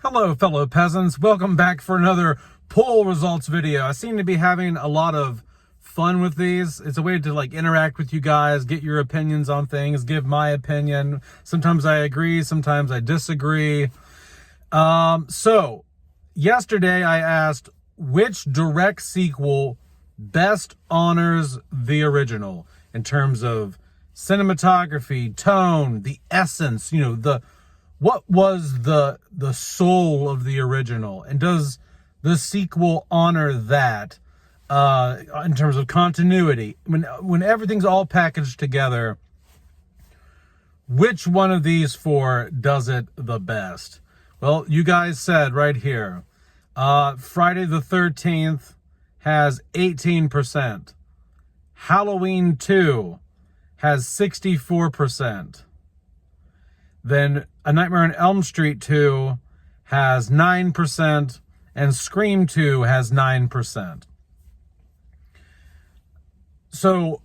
Hello, fellow peasants. Welcome back for another poll results video. I seem to be having a lot of fun with these. It's a way to interact with you guys, get your opinions on things, give my opinion. Sometimes I agree, sometimes I disagree. So yesterday I asked which direct sequel best honors the original in terms of cinematography, tone, the essence, what was the soul of the original, and does the sequel honor that in terms of continuity? When everything's all packaged together, which one of these four does it the best? Well, you guys said right here, Friday the 13th has 18%. Halloween 2 has 64%. Then A Nightmare on Elm Street 2 has 9%, and Scream 2 has 9%. So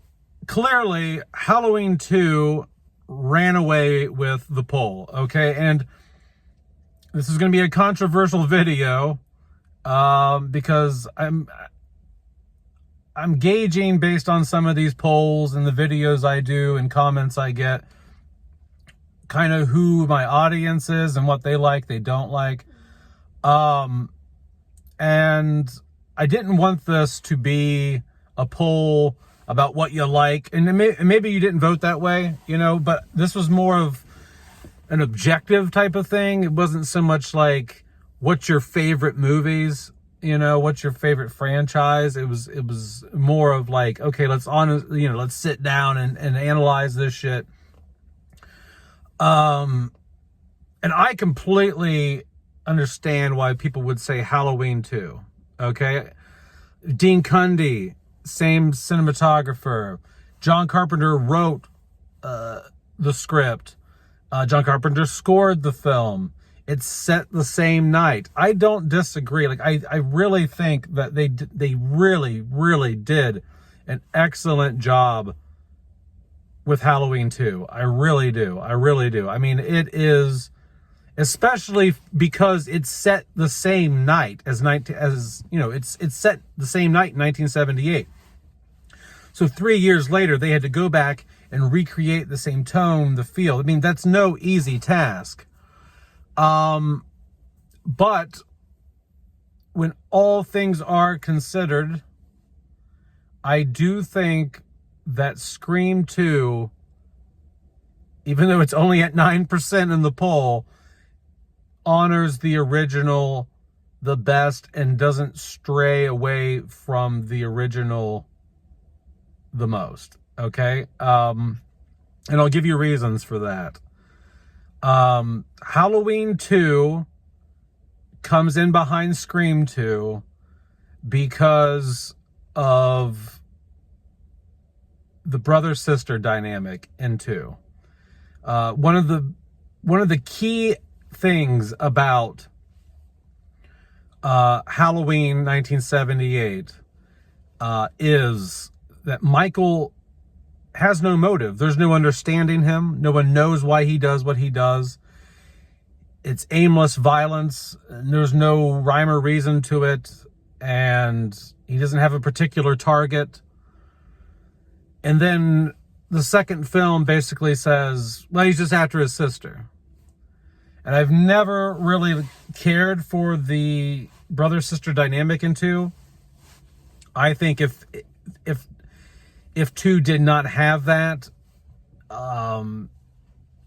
clearly, Halloween 2 ran away with the poll, okay? And this is going to be a controversial video because I'm gauging based on some of these polls and the videos I do and comments I get, kind of who my audience is and what they like, they don't like. And I didn't want this to be a poll about what you like. And maybe you didn't vote that way, but this was more of an objective type of thing. It wasn't so much like, what's your favorite movies? What's your favorite franchise? It was more of like, okay, let's sit down and analyze this shit. And I completely understand why people would say Halloween 2, okay? Dean Cundey, same cinematographer. John Carpenter wrote the script. John Carpenter scored the film. It's set the same night. I don't disagree. I really think that they really, really did an excellent job with Halloween 2. I really do. I mean, it is, especially because it's set the same night it's set the same night in 1978. So 3 years later, they had to go back and recreate the same tone, the feel. I mean, that's no easy task. But when all things are considered, I do think that Scream 2, even though it's only at 9% in the poll, honors the original the best and doesn't stray away from the original the most, okay? And I'll give you reasons for that. Halloween 2 comes in behind Scream 2 because of the brother-sister dynamic in 2. One of the key things about Halloween 1978 is that Michael has no motive. There's no understanding him. No one knows why he does what he does. It's aimless violence. There's no rhyme or reason to it. And he doesn't have a particular target. And then the second film basically says, well, he's just after his sister. And I've never really cared for the brother-sister dynamic in 2. I think if 2 did not have that,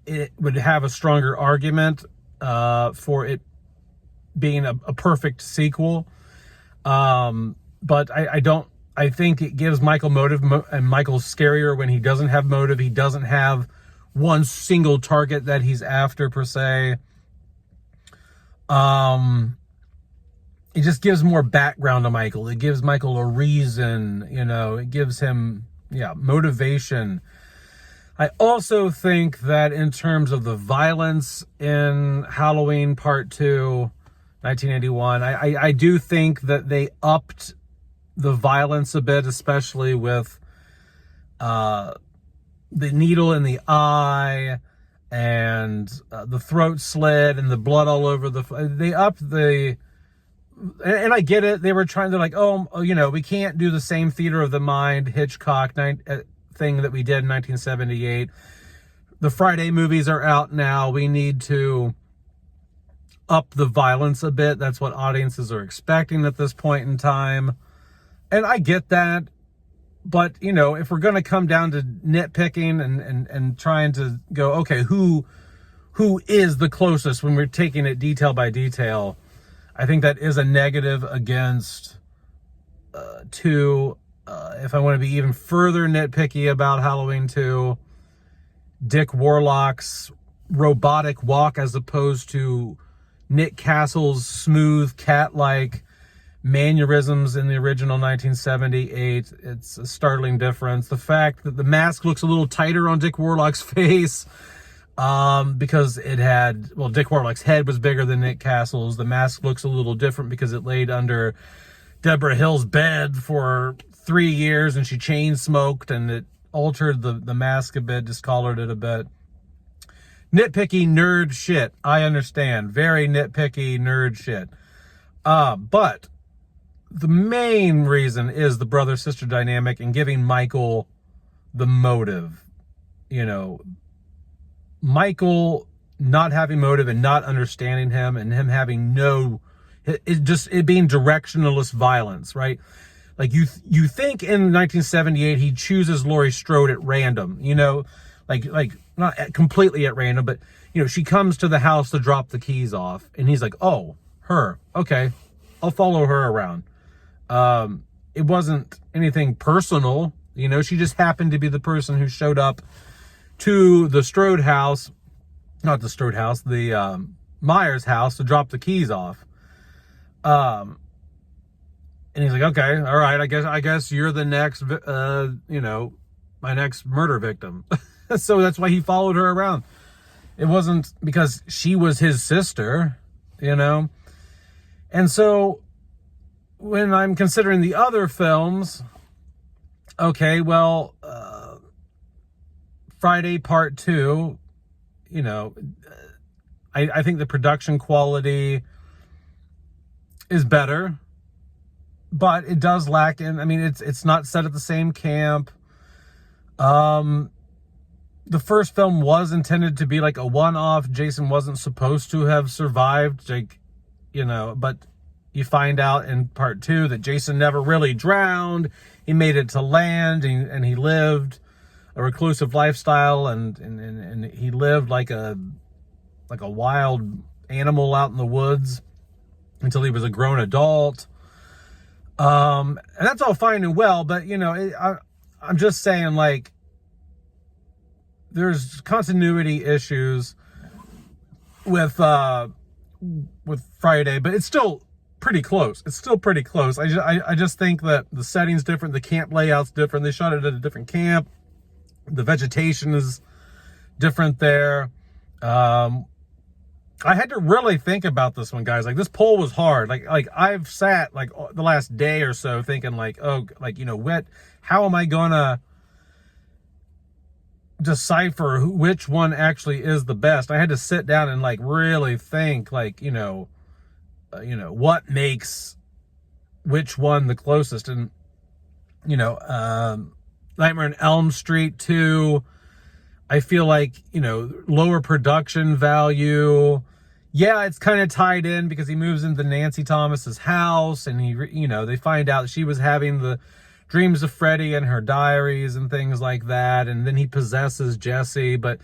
it would have a stronger argument for it being a perfect sequel. But I think it gives Michael motive, and Michael's scarier when he doesn't have motive. He doesn't have one single target that he's after, per se. It just gives more background to Michael. It gives Michael a reason, it gives him, motivation. I also think that in terms of the violence in Halloween Part 2, 1981, I do think that they upped the violence a bit, especially with the needle in the eye and the throat slit and the blood all over they upped the, and I get it. They were trying to like, oh, you know, we can't do the same theater of the mind Hitchcock thing that we did in 1978. The Friday movies are out now. We need to up the violence a bit. That's what audiences are expecting at this point in time. And I get that. But, you know, if we're going to come down to nitpicking and trying to go, okay, who is the closest when we're taking it detail by detail, I think that is a negative against if I want to be even further nitpicky about Halloween 2, Dick Warlock's robotic walk as opposed to Nick Castle's smooth cat-like mannerisms in the original 1978. It's a startling difference. The fact that the mask looks a little tighter on Dick Warlock's face, because Dick Warlock's head was bigger than Nick Castle's. The mask looks a little different because it laid under Deborah Hill's bed for 3 years and she chain smoked, and it altered the mask a bit, discolored it a bit. Nitpicky nerd shit. I understand. Very nitpicky nerd shit. But the main reason is the brother-sister dynamic and giving Michael the motive. You know, Michael not having motive and not understanding him, and him having it being directionless violence, right? Like you think in 1978 he chooses Laurie Strode at random, you know, like not completely at random, but you know, she comes to the house to drop the keys off, and he's like, oh, her, okay, I'll follow her around. It wasn't anything personal, you know, she just happened to be the person who showed up to the Strode house, not the Strode house, the Myers house, to drop the keys off. And he's like, okay, all right, I guess you're the next, you know, my next murder victim. So that's why he followed her around. It wasn't because she was his sister, you know. And so when I'm considering the other films, okay, well, Friday Part 2, you know, I think the production quality is better, but it does lack in, I mean, it's not set at the same camp. The first film was intended to be like a one-off. Jason wasn't supposed to have survived, like, you know, but you find out in Part 2 that Jason never really drowned. He made it to land, and he lived a reclusive lifestyle, and he lived like a wild animal out in the woods until he was a grown adult. And that's all fine and well, but you know, I'm just saying, like, there's continuity issues with Friday, but it's still pretty close. It's still pretty close. I just think that the setting's different, the camp layout's different. They shot it at a different camp. The vegetation is different there. I had to really think about this one, guys. Like, this poll was hard. Like I've sat like the last day or so thinking like, oh, like, you know, how am I gonna decipher which one actually is the best? I had to sit down and like really think, like, you know, what makes which one the closest. And, you know, Nightmare on Elm Street 2, I feel like, you know, lower production value. Yeah, it's kind of tied in because he moves into Nancy Thomas's house, and you know, they find out she was having the dreams of Freddy in her diaries and things like that, and then he possesses Jesse. But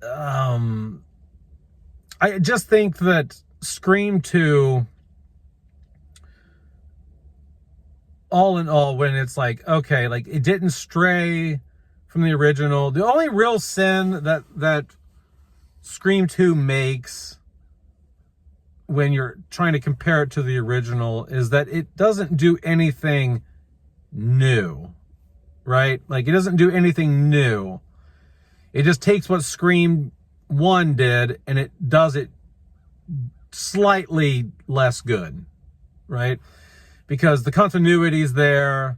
I just think that Scream 2, all in all, when it's like, okay, like, it didn't stray from the original. The only real sin that Scream 2 makes when you're trying to compare it to the original is that it doesn't do anything new, right? Like, it doesn't do anything new. It just takes what Scream 1 did and it does it slightly less good, right? Because the continuity's there.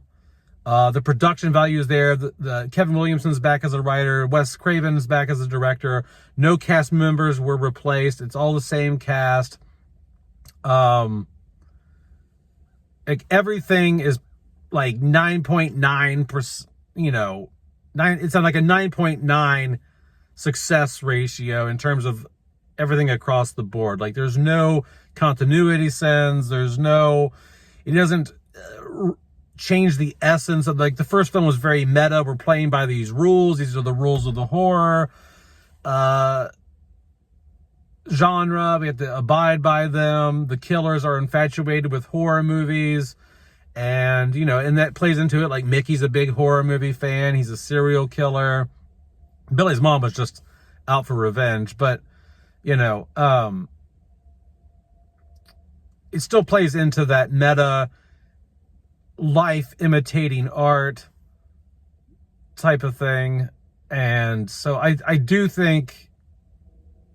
The production value is there. The Kevin Williamson's back as a writer. Wes Craven's back as a director. No cast members were replaced. It's all the same cast. Like everything is like 9.9%, you know, it's on like a 9.9 success ratio in terms of everything across the board. Like there's no continuity sins. It doesn't change the essence of, like, the first film was very meta. We're playing by these rules. These are the rules of the horror genre. We have to abide by them. The killers are infatuated with horror movies. And, you know, and that plays into it. Like Mickey's a big horror movie fan. He's a serial killer. Billy's mom was just out for revenge. But, you know, it still plays into that meta life imitating art type of thing. And so I do think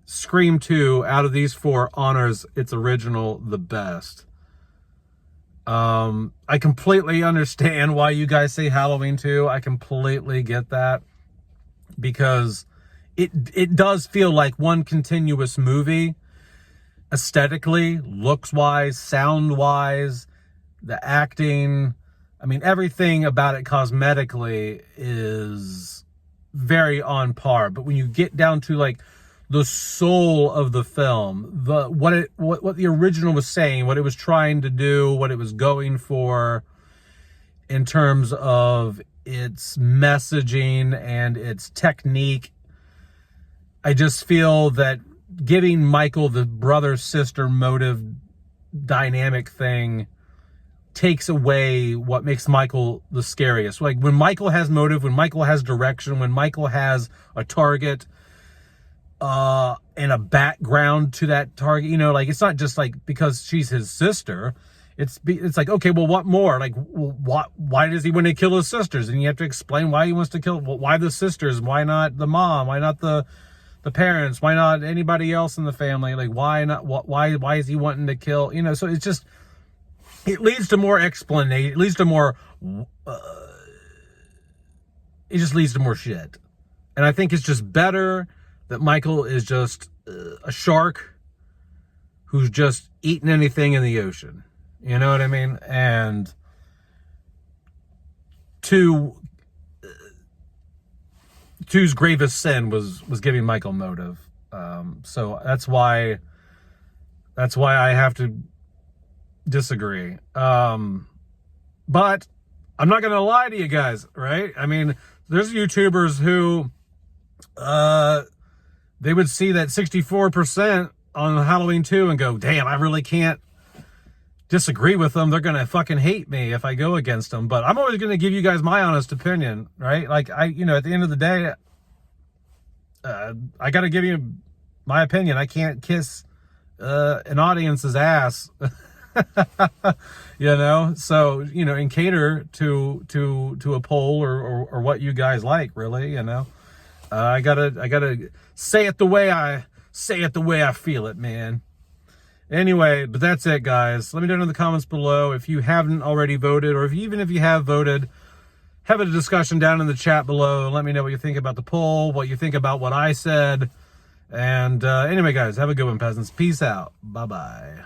Scream 2 out of these four honors its original the best. I completely understand why you guys say Halloween 2. I completely get that, because it does feel like one continuous movie, aesthetically, looks wise, sound wise, the acting. I mean, everything about it cosmetically is very on par. But when you get down to like the soul of the film, what the original was saying, what it was trying to do, what it was going for in terms of its messaging and its technique, I just feel that giving Michael the brother-sister motive dynamic thing takes away what makes Michael the scariest. Like when Michael has motive, when Michael has direction, when Michael has a target, and a background to that target, you know, like it's not just like because she's his sister. It's like, okay, well, what more? Like, why does he want to kill his sisters? And you have to explain why he wants to kill. Well, why the sisters? Why not the mom? Why not the parents? Why not anybody else in the family? Like, why not? Why is he wanting to kill? You know, so it's just, it leads to more explanation. It leads to more. It just leads to more shit. And I think it's just better that Michael is just a shark who's just eating anything in the ocean. You know what I mean? And two's gravest sin was giving Michael motive. So that's why I have to disagree. But I'm not going to lie to you guys, right? I mean, there's YouTubers who, they would see that 64% on Halloween 2 and go, damn, I really can't disagree with them. They're going to fucking hate me if I go against them. But I'm always going to give you guys my honest opinion, right? Like, at the end of the day, I got to give you my opinion. I can't kiss an audience's ass, you know? So, you know, and cater to a poll or what you guys like, really, you know? I gotta say it the way I feel it, man. Anyway, but that's it, guys. Let me know in the comments below if you haven't already voted, or even if you have voted, have a discussion down in the chat below. Let me know what you think about the poll, what you think about what I said. And anyway, guys, have a good one, peasants. Peace out. Bye-bye.